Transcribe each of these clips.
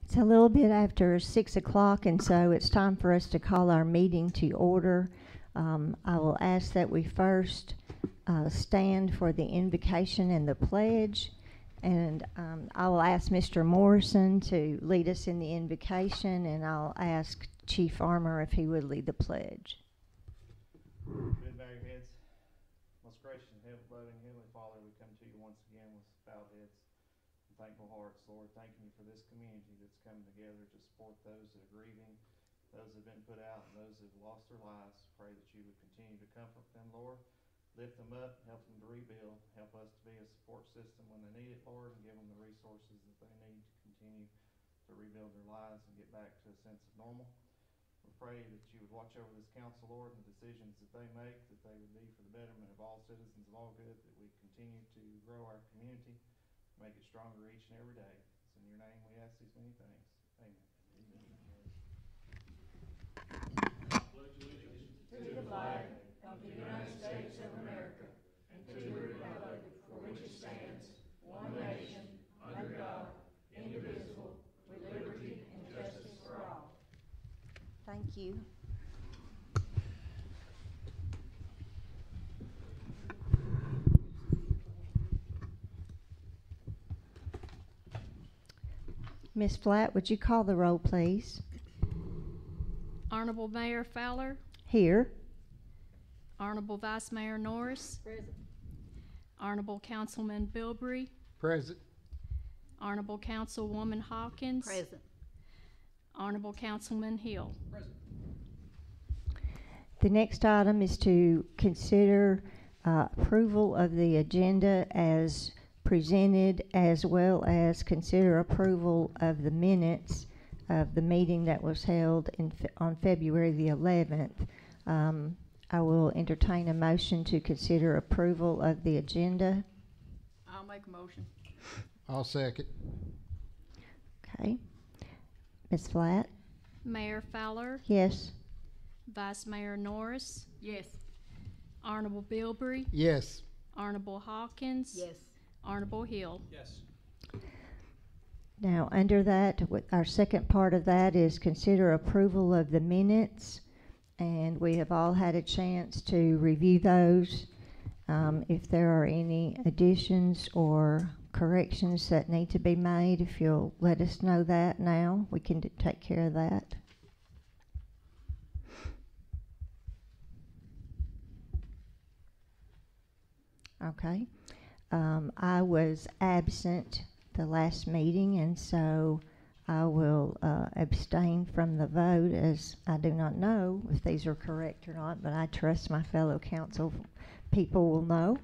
It's a little bit after 6 o'clock, and so it's time for us to call our meeting to order. I will ask that we first stand for the invocation and the pledge, and I will ask Mr. Morrison to lead us in the invocation, and I'll ask Chief Armour if he would lead the pledge. Good, bow your heads. Most gracious and loving Heavenly Father, we come to you once again with bowed heads and thankful hearts, Lord. Thanking you for this community that's come together to support those that are grieving, those that have been put out, and those that have lost their lives. Pray that you would continue to comfort them, Lord. Lift them up, help them to rebuild. Help us to be a support system when they need it, Lord, and give them the resources that they need to continue to rebuild their lives and get back to a sense of normal. We pray that you would watch over this council, Lord, and the decisions that they make, that they would be for the betterment of all citizens of all good, that we continue to grow our community, make it stronger each and every day. It's in your name we ask these many things. Amen. Pledge allegiance to the flag of the United States of America and to the republic for which it stands, one nation, under God, indivisible, with liberty and justice for all. Thank you. Ms. Flatt, would you call the roll, please? Honorable Mayor Fowler. Here. Honorable Vice Mayor Norris. Present. Honorable Councilman Bilbrey. Present. Honorable Councilwoman Hawkins. Present. Honorable Councilman Hill. Present. The next item is to consider approval of the agenda as presented, as well as consider approval of the minutes of the meeting that was held on February the 11th. I will entertain a motion to consider approval of the agenda. I'll make a motion. I'll second. Okay. Ms. Flatt? Mayor Fowler. Yes. Vice Mayor Norris. Yes. Honorable Bilbrey. Yes. Honorable Hawkins. Yes. Honorable Hill. Yes. Now, under that, our second part of that is consider approval of the minutes, and we have all had a chance to review those. If there are any additions or corrections that need to be made, if you'll let us know that now, we can take care of that. Okay. I was absent the last meeting, and so I will abstain from the vote, as I do not know if these are correct or not, but I trust my fellow council people will know.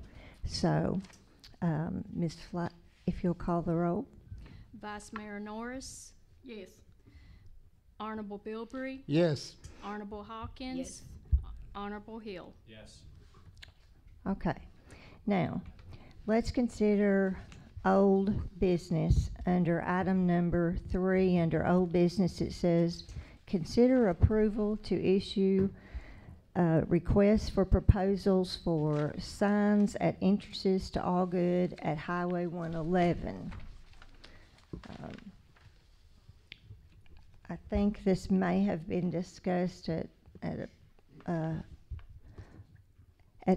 So, Ms. Flatt, if you'll call the roll. Vice Mayor Norris. Yes. Honorable Bilbrey. Yes. Honorable Hawkins. Yes. Honorable Hill. Yes. Okay. Now, let's consider old business. Under item number 3, under old business, it says, consider approval to issue requests for proposals for signs at entrances to All Good at Highway 111. I think this may have been discussed at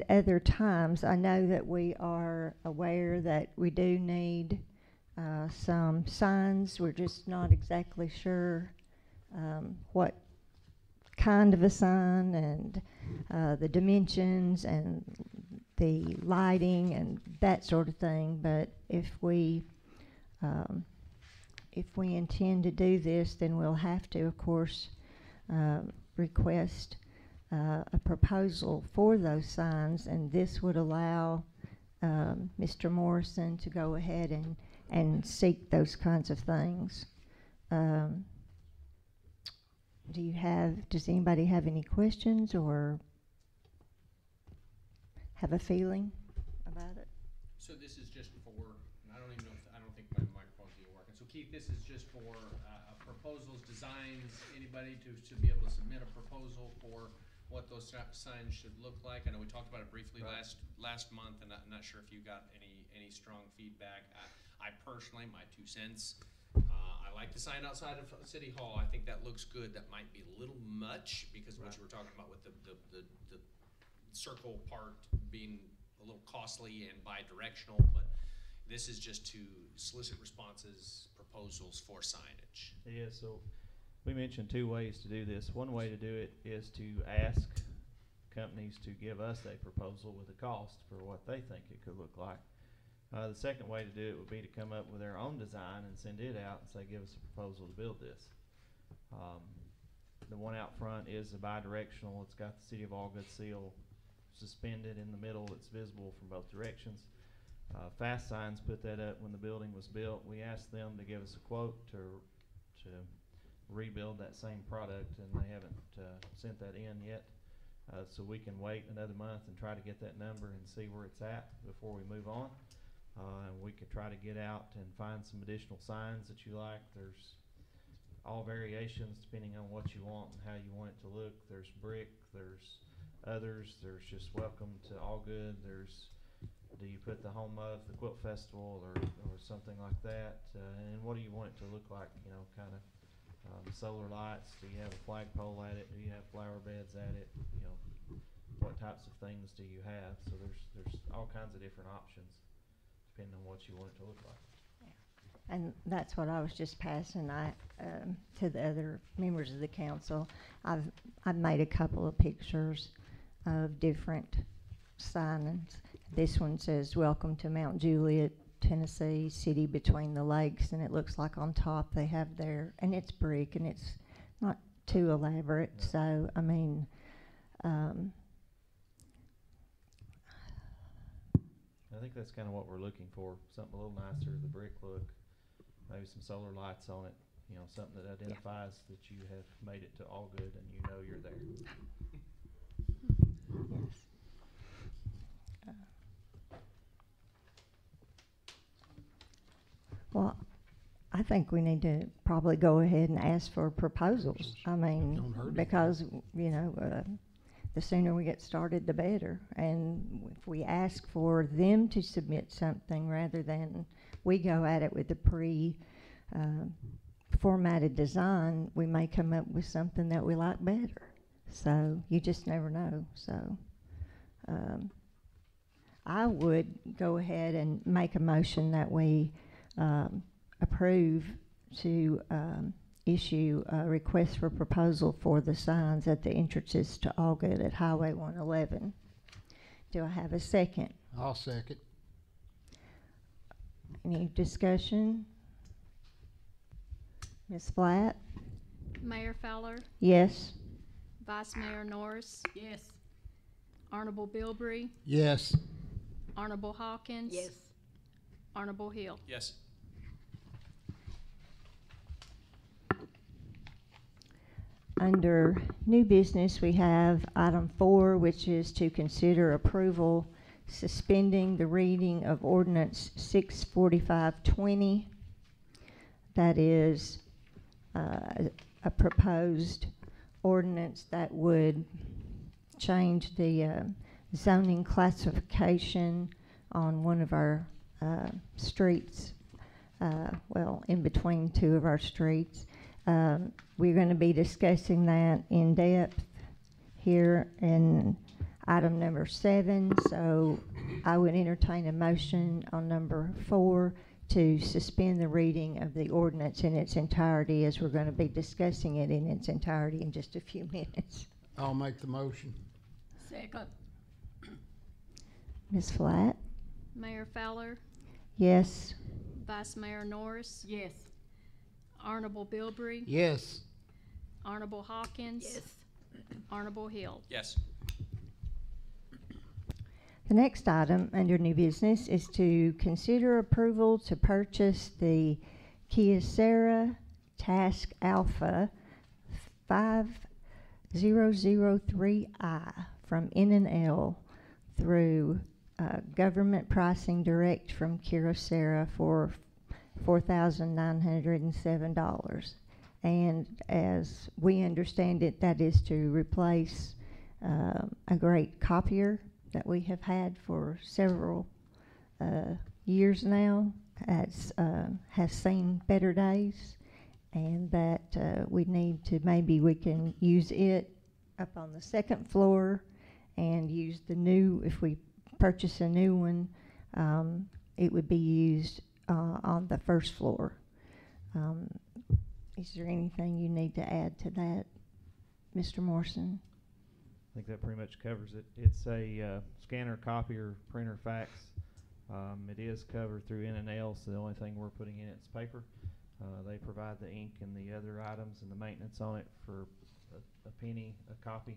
other times. I know that we are aware that we do need some signs. We're just not exactly sure what kind of a sign, and the dimensions and the lighting and that sort of thing. But if we intend to do this, then we'll have to, of course, request a proposal for those signs, and this would allow Mr. Morrison to go ahead and seek those kinds of things. Does anybody have any questions or have a feeling about it? So this is just for, I don't think my microphone's even working. So Keith, this is just for proposals, designs, anybody to be able to submit a proposal for what those signs should look like. I know we talked about it briefly last month, and I'm not sure if you got any strong feedback. I personally, my 2 cents, I like the sign outside of City Hall, I think that looks good. That might be a little much because of what Right. you were talking about with the circle part being a little costly and bi-directional, but this is just to solicit responses, proposals for signage. Yeah, so we mentioned two ways to do this. One way to do it is to ask companies to give us a proposal with a cost for what they think it could look like. The second way to do it would be to come up with their own design and send it out and say, give us a proposal to build this. The one out front is a bi-directional. It's got the City of Allgood seal suspended in the middle. It's visible from both directions. Fast Signs put that up when the building was built. We asked them to give us a quote to rebuild that same product, and they haven't sent that in yet. So we can wait another month and try to get that number and see where it's at before we move on. And we could try to get out and find some additional signs that you like. There's all variations depending on what you want and how you want it to look. There's brick, there's others, there's just welcome to Allgood, there's do you put the home of the Quilt Festival or something like that, and what do you want it to look like, you know, kind of solar lights, do you have a flagpole at it, do you have flower beds at it, you know, what types of things do you have? So there's all kinds of different options depending on what you want it to look like. And that's what I was just passing to the other members of the council. I've made a couple of pictures of different signings. This one says, "Welcome to Mount Juliet, Tennessee, city between the lakes," and it looks like on top they have their, and it's brick and it's not too elaborate. No. So I mean, I think that's kind of what we're looking for, something a little nicer, the brick look, maybe some solar lights on it, you know, something that identifies that you have made it to Allgood and you know you're there. yes. Well, I think we need to probably go ahead and ask for proposals. I mean, Don't hurt it. because, you know, the sooner we get started, the better. And if we ask for them to submit something rather than we go at it with a formatted design, we may come up with something that we like better. So you just never know. So I would go ahead and make a motion that we approve to issue a request for proposal for the signs at the entrances to Allgood at Highway 111. Do I have a second? I'll second. Any discussion? Ms. Blatt? Mayor Fowler, Yes. Vice Mayor Norris, Yes. Honorable Bilbrey, Yes. Honorable Hawkins. Honorable Hill. Yes. Under new business, we have item 4, which is to consider approval suspending the reading of ordinance 64520. That is a proposed ordinance that would change the zoning classification on one of our streets, well, in between two of our streets. We're going to be discussing that in depth here in item number 7. So I would entertain a motion on number 4 to suspend the reading of the ordinance in its entirety, as we're going to be discussing it in its entirety in just a few minutes. I'll make the motion. Second. Ms. Flatt? Mayor Fowler, Yes. Vice Mayor Norris, Yes. Honorable Bilbrey, Yes. Honorable Hawkins. Honorable Hill. Yes. The next item under new business is to consider approval to purchase the Kyocera Task Alpha 5003i from N&L through government pricing direct from Kyocera for $4,907. And as we understand it, that is to replace a great copier that we have had for several years now. Has seen better days, and that we need to, maybe we can use it up on the second floor and use the new, if we purchase a new one, it would be used on the first floor. Is there anything you need to add to that, Mr. Morrison? I think that pretty much covers it. It's a scanner, copier, printer, fax. It is covered through N&L, so the only thing we're putting in it's paper. They provide the ink and the other items and the maintenance on it for a penny a copy,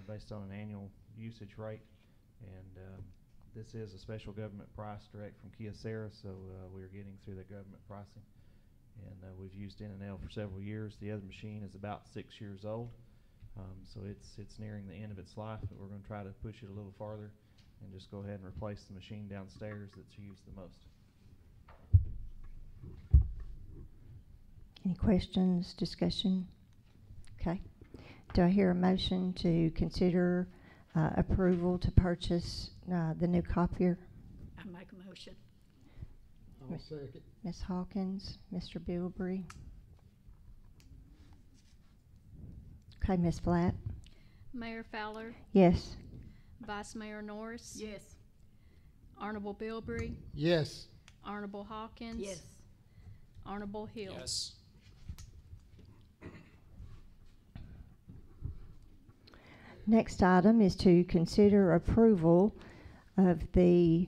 based on an annual usage rate. And this is a special government price direct from Kyocera, so we're getting through the government pricing. And we've used N&L for several years. The other machine is about 6 years old, so it's nearing the end of its life, but we're going to try to push it a little farther and just go ahead and replace the machine downstairs that's used the most. Any questions, discussion? Okay. Do I hear a motion to consider approval to purchase the new copier? I make a motion. I'll second. Ms. Hawkins, Mr. Bilbrey. Okay, Ms. Flatt? Mayor Fowler, Yes. Vice Mayor Norris. Yes. Honorable Bilbrey, Yes. Honorable Hawkins. Yes. Honorable Hill. Yes. Next item is to consider approval of the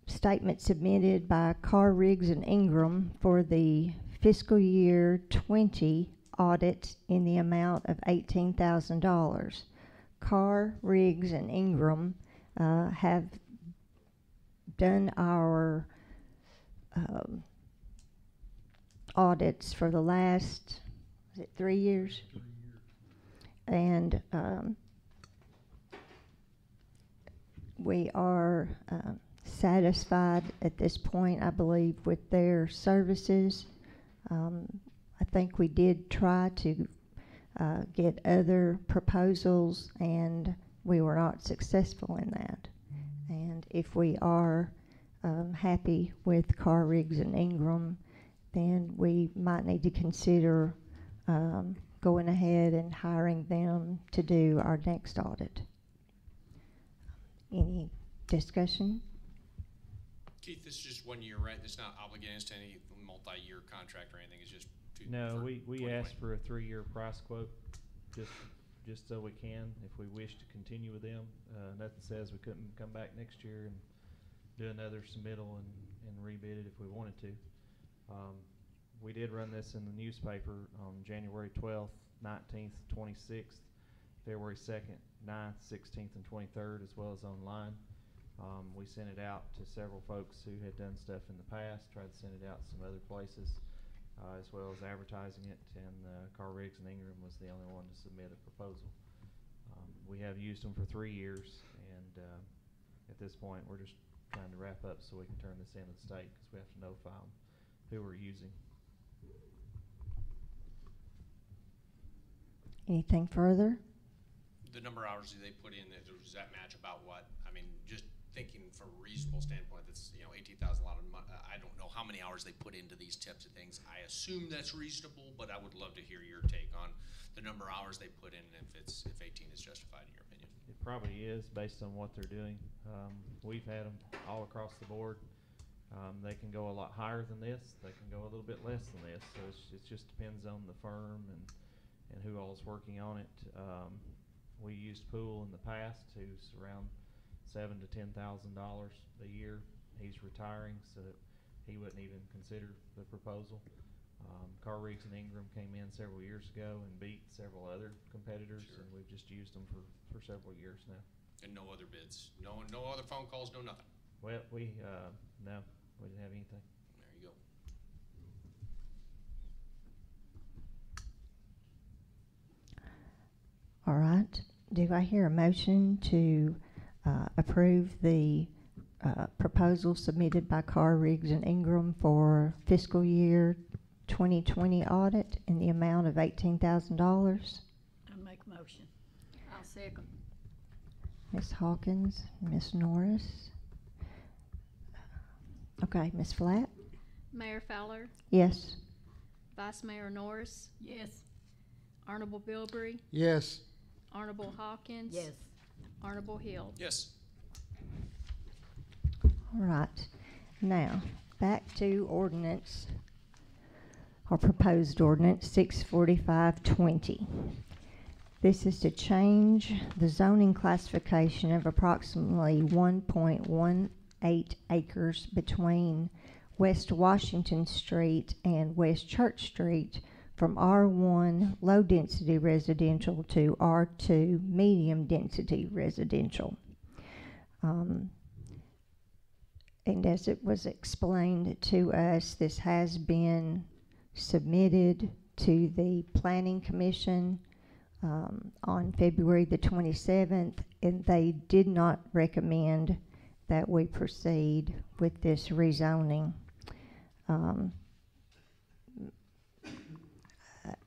statement submitted by Carr, Riggs and Ingram for the fiscal year 20 audit in the amount of $18,000. Carr, Riggs and Ingram have done our audits for the last, is it 3 years? And we are satisfied at this point, I believe, with their services. I think we did try to get other proposals, and we were not successful in that. And if we are happy with Carr, Riggs and Ingram, then we might need to consider going ahead and hiring them to do our next audit. Any discussion? Keith, this is just 1 year, right? It's not obligating us to any multi-year contract or anything. It's just No, for we 2020. asked for a 3-year price quote, just so we can, if we wish to continue with them. Nothing says we couldn't come back next year and do another submittal and rebid it if we wanted to. We did run this in the newspaper on January 12th, 19th, 26th, February 2nd, 9th, 16th, and 23rd, as well as online. We sent it out to several folks who had done stuff in the past, tried to send it out some other places, as well as advertising it, and Carr, Riggs and Ingram was the only one to submit a proposal. We have used them for 3 years, and at this point we're just trying to wrap up so we can turn this in to the state, because we have to notify them who we're using. Anything further? The number of hours they put in, does that match about what? I mean, just thinking from a reasonable standpoint, that's, you know, 18,000 a lot of money. I don't know how many hours they put into these types of things. I assume that's reasonable, but I would love to hear your take on the number of hours they put in, and if 18 is justified in your opinion. It probably is, based on what they're doing. We've had them all across the board. They can go a lot higher than this. They can go a little bit less than this. So it just depends on the firm and who all is working on it. We used Poole in the past, who's around $7,000 to $10,000 a year. He's retiring, so he wouldn't even consider the proposal. Carr, Riggs and Ingram came in several years ago and beat several other competitors, Sure. and we've just used them for several years now. And no other bids, no other phone calls, no nothing. Well, no, we didn't have anything. There you go. All right. Do I hear a motion to approve the proposal submitted by Carr, Riggs and Ingram for fiscal year 2020 audit in the amount of $18,000? I make a motion. I'll second. Ms. Hawkins, Ms. Norris. Okay, Ms. Flatt? Mayor Fowler, Yes. Vice Mayor Norris, Yes. Honorable Bilbrey, Yes. Honorable Hawkins. Yes. Honorable Hill. Yes. All right. Now, back to ordinance, or proposed ordinance 64520. This is to change the zoning classification of approximately 1.18 acres between West Washington Street and West Church Street from R1 low-density residential to R2 medium-density residential. And as it was explained to us, this has been submitted to the Planning Commission on February the 27th, and they did not recommend that we proceed with this rezoning.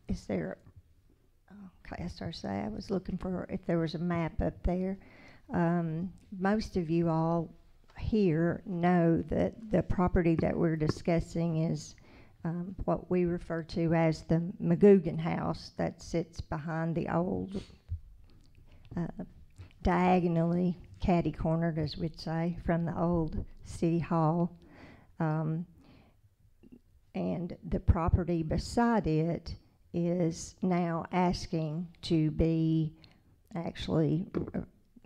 Is there, okay, I started to say, I was looking for if there was a map up there. Most of you all here know that the property that we're discussing is what we refer to as the McGugan House that sits behind the old, diagonally catty-cornered, as we'd say, from the old City Hall. And the property beside it is now asking to be actually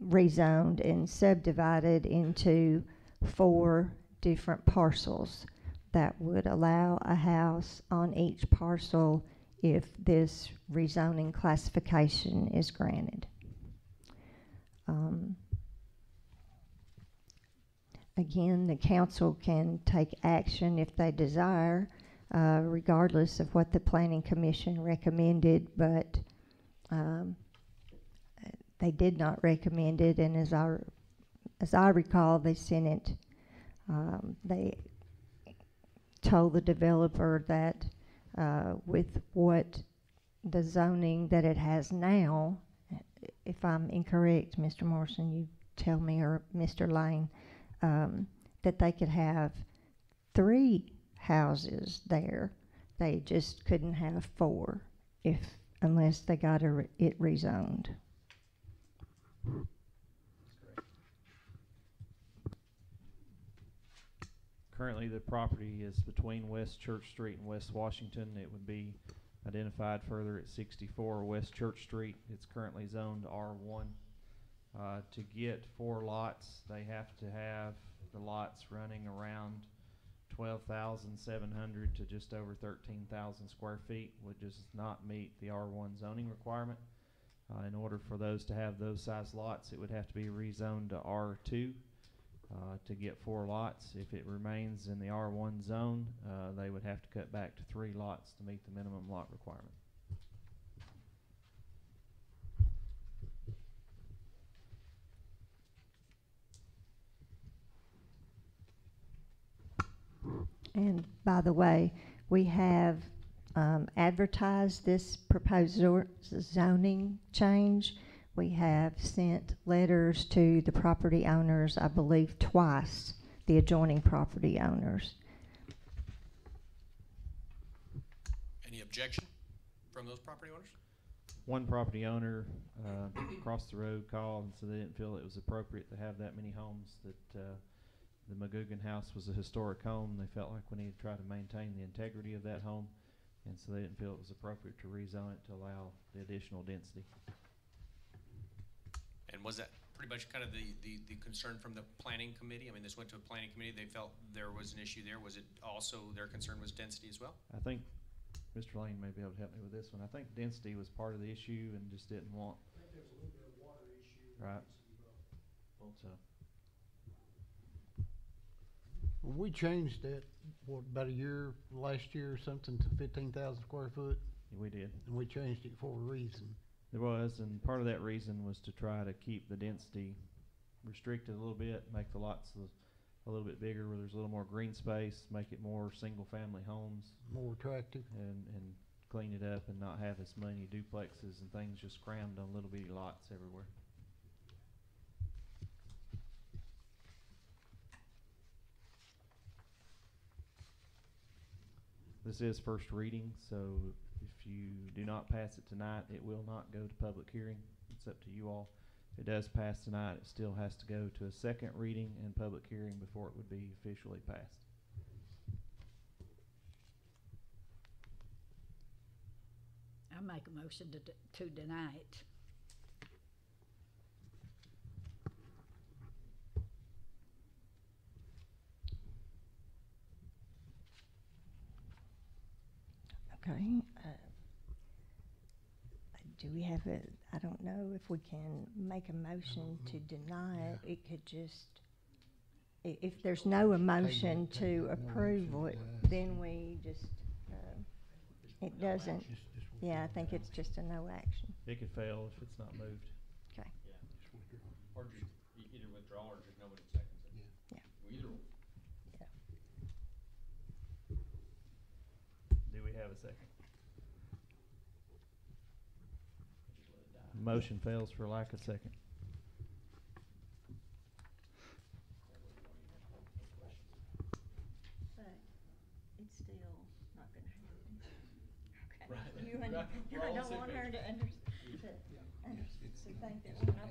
rezoned and subdivided into 4 different parcels that would allow a house on each parcel if this rezoning classification is granted. Again, the council can take action if they desire, regardless of what the Planning Commission recommended, but they did not recommend it, and as I recall, they sent it, they told the developer that with what the zoning that it has now, if I'm incorrect, Mr. Morrison, you tell me, or Mr. Lane, that they could have 3 houses there. They just couldn't have 4 unless they got it rezoned. Currently, the property is between West Church Street and West Washington. It would be identified further at 64 West Church Street. It's currently zoned R1. To get 4 lots, they have to have the lots running around 12,700 to just over 13,000 square feet, which does not meet the R1 zoning requirement. In order for those to have those size lots, it would have to be rezoned to R2 to get 4 lots. If it remains in the R1 zone, they would have to cut back to 3 lots to meet the minimum lot requirement. And by the way, we have advertised this proposed zoning change. We have sent letters to the property owners, I believe twice, the adjoining property owners. Any objection from those property owners? One property owner across the road called and said they didn't feel it was appropriate to have that many homes, that the McGugan House was a historic home. They felt like we needed to try to maintain the integrity of that home, and so they didn't feel it was appropriate to rezone it to allow the additional density. And was that pretty much kind of the concern from the planning committee? I mean, this went to a planning committee. They felt there was an issue there. Was it also their concern was density as well? I think Mr. Lane may be able to help me with this one. I think density was part of the issue and just didn't want. I think there was a little bit of water issue. Right. So. We changed that, about last year or something, to 15,000 square foot, We did. and we changed it for a reason. There was, and part of that reason was to try to keep the density restricted a little bit, make the lots a little bit bigger where there's a little more green space, make it more single-family homes, More attractive. and clean it up and not have as many duplexes and things just crammed on little bitty lots everywhere. This is first reading, so if you do not pass it tonight, it will not go to public hearing. It's up to you all. If it does pass tonight, it still has to go to a second reading and public hearing before it would be officially passed. I make a motion to deny it. Okay. Do we have a, I don't know if we can make a motion to deny it. It could just, if there's no emotion to approve it, then we just, it doesn't, yeah, I think it's just a no action. It could fail if it's not moved. Okay. Or just either withdraw or just nobody seconds it. Yeah. Either. Do we have a second? Motion fails for lack of second. But it's still not gonna happen. Okay. Right. You Right. I We're all don't same want her page. to to think that we're not.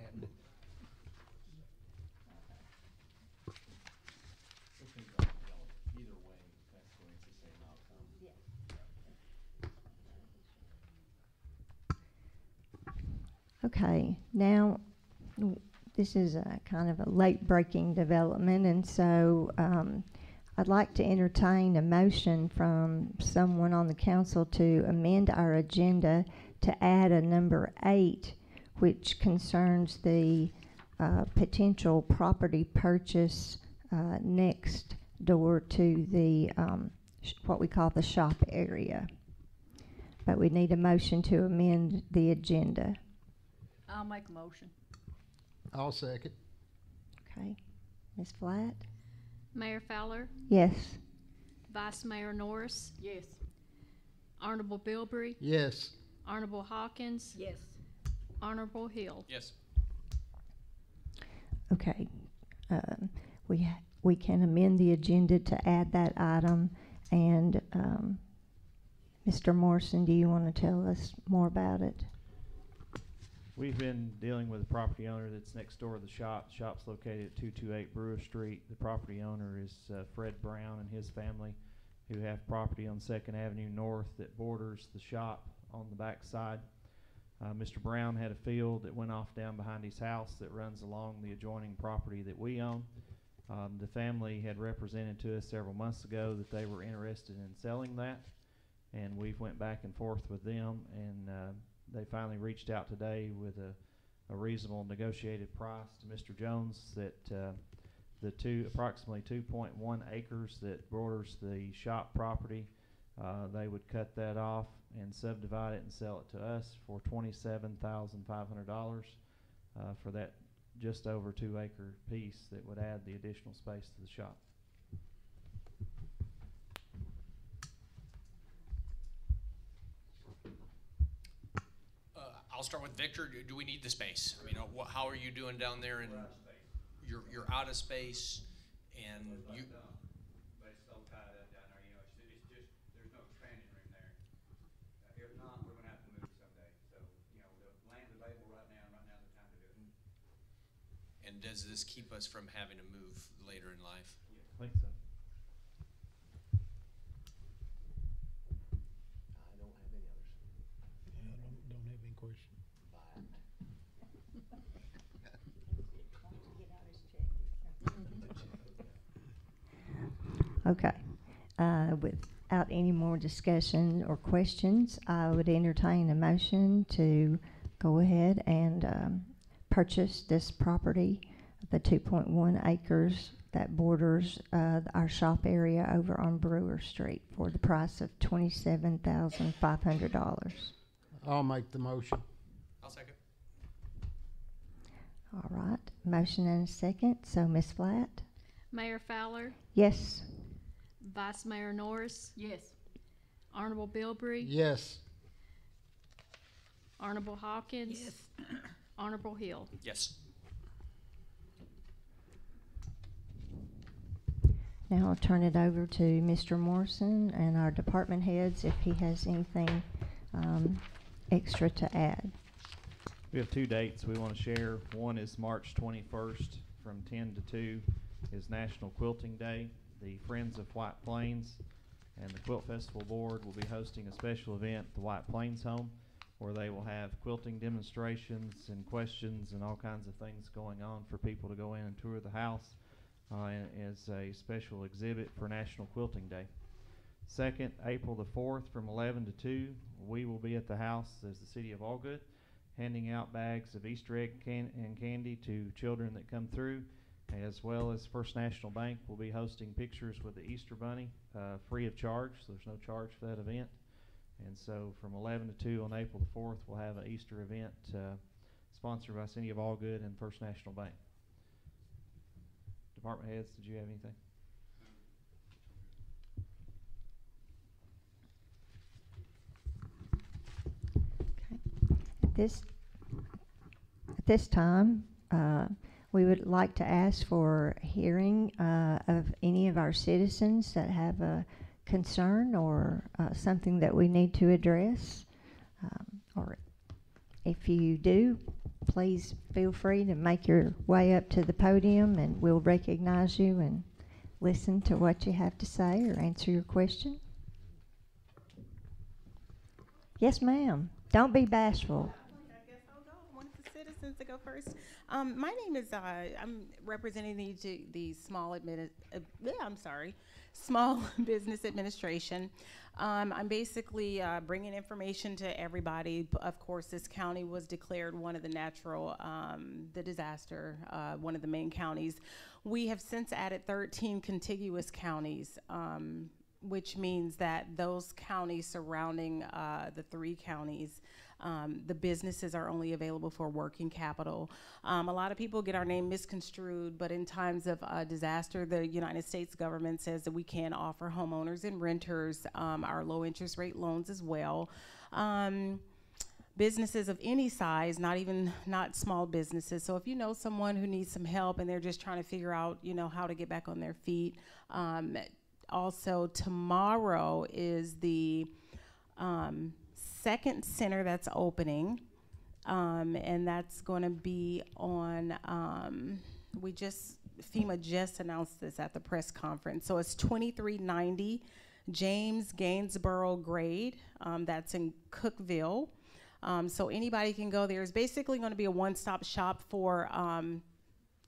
Either way, that's when it's the same outcome. Okay, now, this is a kind of a late-breaking development, and so I'd like to entertain a motion from someone on the council to amend our agenda to add a number 8, which concerns the potential property purchase next door to the what we call the shop area. But we need a motion to amend the agenda. I'll make a motion. I'll second. Okay, Ms. Flatt? Mayor Fowler, Yes. Vice Mayor Norris, Yes. Honorable Bilbrey, Yes. Honorable Hawkins, Yes. Honorable Hill. Yes. Okay, we can amend the agenda to add that item, and Mr. Morrison, do you want to tell us more about it? We've been dealing with a property owner that's next door to the shop. The shop's located at 228 Brewer Street. The property owner is Fred Brown and his family, who have property on 2nd Avenue North that borders the shop on the back side. Mr. Brown had a field that went off down behind his house that runs along the adjoining property that we own. The family had represented to us several months ago that they were interested in selling that, and we've went back and forth with them, and they finally reached out today with a reasonable negotiated price to Mr. Jones that the approximately 2.1 acres that borders the shop property, they would cut that off and subdivide it and sell it to us for $27,500 for that just over 2 acre piece that would add the additional space to the shop. I'll start with Victor. Do we need the space? I mean, how are you doing down there? And you're out of space, and you. But it's so tied up down there, you know, it's just, there's no expanding room there. If not, we're gonna have to move someday. So, you know, the land's available right now the time to do it. And does this keep us from having to move later in life? I think so. I don't have any others. Yeah, don't have any question. Okay. Without any more discussion or questions, I would entertain a motion to go ahead and purchase this property, the 2.1 acres that borders our shop area over on Brewer Street for the price of $27,500. I'll make the motion. I'll second. All right, motion and a second. So, Ms. Flatt? Mayor Fowler, Yes. Vice Mayor Norris, Yes. Honorable Bilbrey, Yes. Honorable Hawkins, Yes. Honorable Hill. Yes. Now I'll turn it over to Mr. Morrison and our department heads if he has anything extra to add. We have 2 dates we want to share. One is March 21st from 10 to 2 is National Quilting Day. The Friends of White Plains and the Quilt Festival Board will be hosting a special event at the White Plains home where they will have quilting demonstrations and questions and all kinds of things going on for people to go in and tour the house as a special exhibit for National Quilting Day. Second, April the 4th from 11 to 2, we will be at the house as the City of Allgood, handing out bags of Easter egg and candy to children that come through, as well as First National Bank will be hosting pictures with the Easter Bunny free of charge, so there's no charge for that event. And so from 11 to 2 on April the 4th, we'll have an Easter event sponsored by City of Allgood and First National Bank. Department heads, did you have anything? At this time, we would like to ask for a hearing of any of our citizens that have a concern or something that we need to address. Or if you do, please feel free to make your way up to the podium and we'll recognize you and listen to what you have to say or answer your question. Yes, ma'am. Don't be bashful. I guess I'll go. I want the citizens to go first. My name is, I'm representing the Small Business Administration. I'm basically bringing information to everybody. Of course, this county was declared one of the natural, the disaster, one of the main counties. We have since added 13 contiguous counties, which means that those counties surrounding the 3 counties, the businesses are only available for working capital. A lot of people get our name misconstrued, but in times of disaster, the United States government says that we can offer homeowners and renters our low interest rate loans as well. Businesses of any size, not small businesses. So if you know someone who needs some help and they're just trying to figure out, how to get back on their feet. Also, tomorrow is the second center that's opening, and that's going to be on, FEMA just announced this at the press conference. So it's 2390 James Gainsborough Grade, that's in Cookeville. So anybody can go there. It's basically going to be a one-stop shop for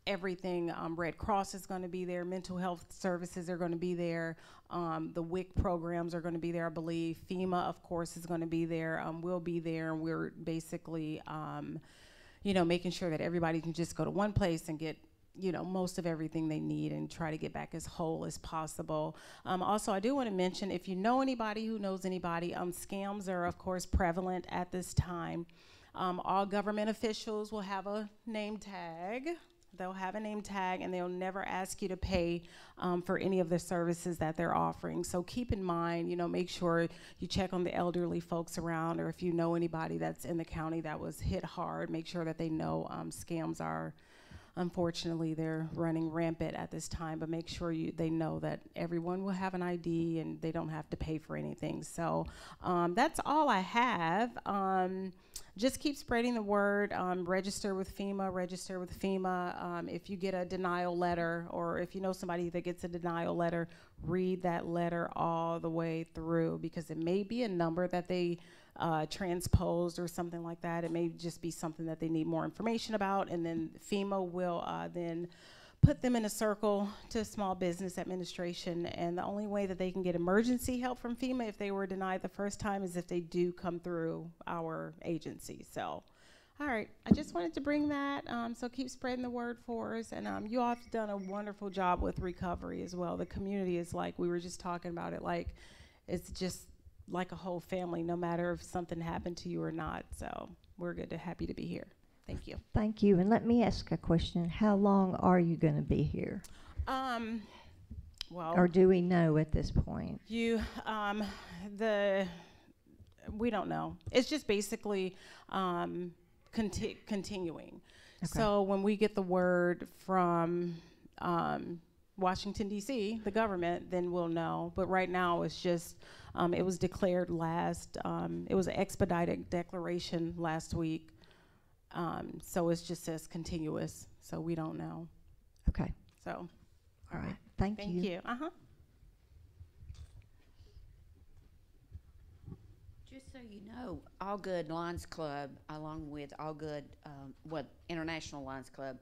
everything. Red Cross is going to be there. Mental health services are going to be there. The WIC programs are going to be there, I believe. FEMA, of course, is going to be there. We'll be there, and we're basically, making sure that everybody can just go to one place and get, most of everything they need and try to get back as whole as possible. Also, I do want to mention, if you know anybody who knows anybody, scams are, of course, prevalent at this time. All government officials will have a name tag. They'll have a name tag, and they'll never ask you to pay for any of the services that they're offering. So keep in mind, make sure you check on the elderly folks around, or if you know anybody that's in the county that was hit hard, make sure that they know scams are, unfortunately, they're running rampant at this time, but make sure they know that everyone will have an ID and they don't have to pay for anything. So that's all I have. Just keep spreading the word. Register with FEMA. If you get a denial letter, or if you know somebody that gets a denial letter, read that letter all the way through, because it may be a number that they transposed or something like that. It may just be something that they need more information about, and then FEMA will then put them in a circle to Small Business Administration. And the only way that they can get emergency help from FEMA if they were denied the first time is if they do come through our agency. So, all right, I just wanted to bring that. So keep spreading the word for us. And you all have done a wonderful job with recovery as well. The community is like, we were just talking about it, like it's just like a whole family, no matter if something happened to you or not. So we're happy to be here. Thank you. Thank you. And let me ask a question. How long are you going to be here? Well, or do we know at this point? We don't know. It's just basically continuing. Okay. So when we get the word from Washington D.C., the government, then we'll know. But right now, it's just it was declared last. It was an expedited declaration last week, so it just says continuous. So we don't know. Okay. So All right. Thank thank you. you. Just so you know, All Good Lions Club, along with All Good, International Lions Club,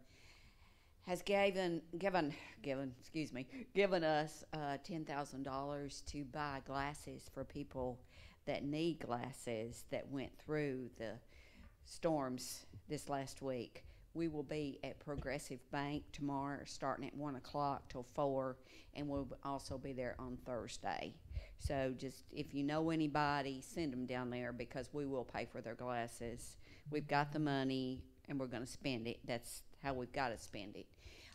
has given us $10,000 to buy glasses for people that need glasses that went through the storms this last week. We will be at Progressive Bank tomorrow, starting at 1 o'clock till 4, and we'll also be there on Thursday. So just, if you know anybody, send them down there, because we will pay for their glasses. We've got the money, and we're going to spend it. That's how we've got to spend it.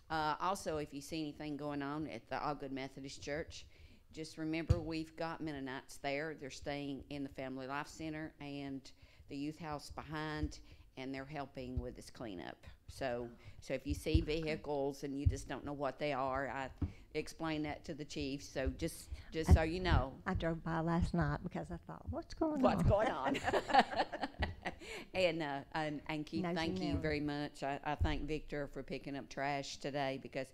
Also, if you see anything going on at the All Good Methodist Church, just remember we've got Mennonites there. They're staying in the Family Life Center and the youth house behind, and they're helping with this cleanup. So if you see vehicles and you just don't know what they are, I explain that to the chief. So just so you know. I drove by last night because I thought, what's going on? What's going on? And Keith, Knows thank you you know. very much. I thank Victor for picking up trash today, because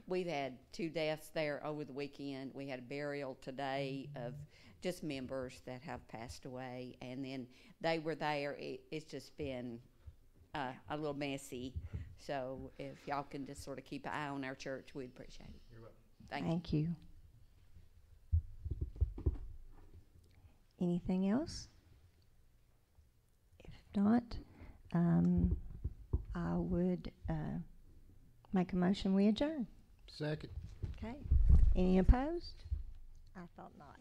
we've had 2 deaths there over the weekend. We had a burial today of just members that have passed away, and then they were there. It's just been a little messy. So if y'all can just sort of keep an eye on our church, we'd appreciate it. You're welcome. Thank you. Anything else? If not, I would make a motion we adjourn. Second. Okay. Any opposed? I thought not.